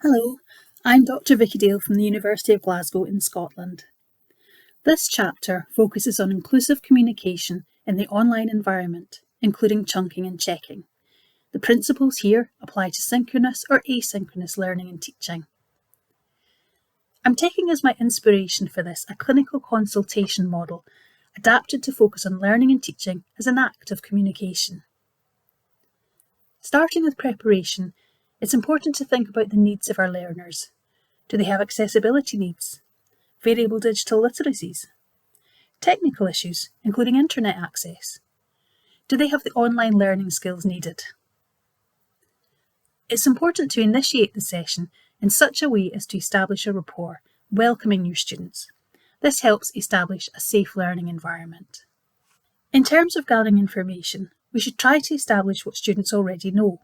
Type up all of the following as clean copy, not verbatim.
Hello, I'm Dr. V.Dale from the University of Glasgow in Scotland. This chapter focuses on inclusive communication in the online environment, including chunking and checking. The principles here apply to synchronous or asynchronous learning and teaching. I'm taking as my inspiration for this a clinical consultation model adapted to focus on learning and teaching as an act of communication. Starting with preparation, it's important to think about the needs of our learners. Do they have accessibility needs? Variable digital literacies? Technical issues, including internet access? Do they have the online learning skills needed? It's important to initiate the session in such a way as to establish a rapport, welcoming new students. This helps establish a safe learning environment. In terms of gathering information, we should try to establish what students already know.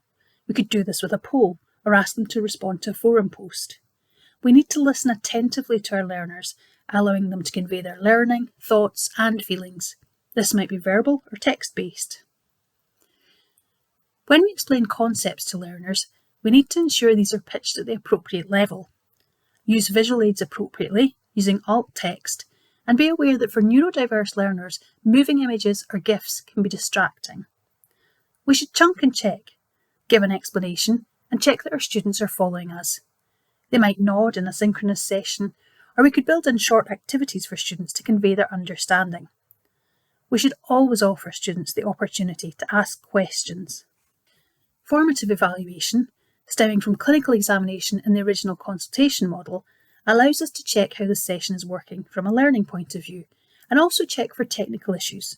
We could do this with a poll or ask them to respond to a forum post. We need to listen attentively to our learners, allowing them to convey their learning, thoughts and feelings. This might be verbal or text-based. When we explain concepts to learners, we need to ensure these are pitched at the appropriate level. Use visual aids appropriately, using alt text, and be aware that for neurodiverse learners, moving images or GIFs can be distracting. We should chunk and check, give an explanation, and check that our students are following us. They might nod in a synchronous session, or we could build in short activities for students to convey their understanding. We should always offer students the opportunity to ask questions. Formative evaluation, stemming from clinical examination in the original consultation model, allows us to check how the session is working from a learning point of view, and also check for technical issues.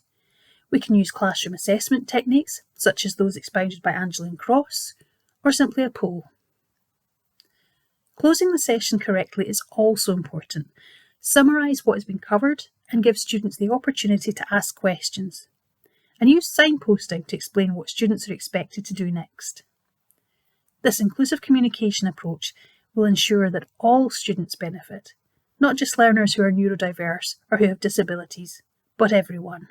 We can use classroom assessment techniques, such as those expounded by Angeline Cross, or simply a poll. Closing the session correctly is also important. Summarise what has been covered and give students the opportunity to ask questions. And use signposting to explain what students are expected to do next. This inclusive communication approach will ensure that all students benefit, not just learners who are neurodiverse or who have disabilities, but everyone.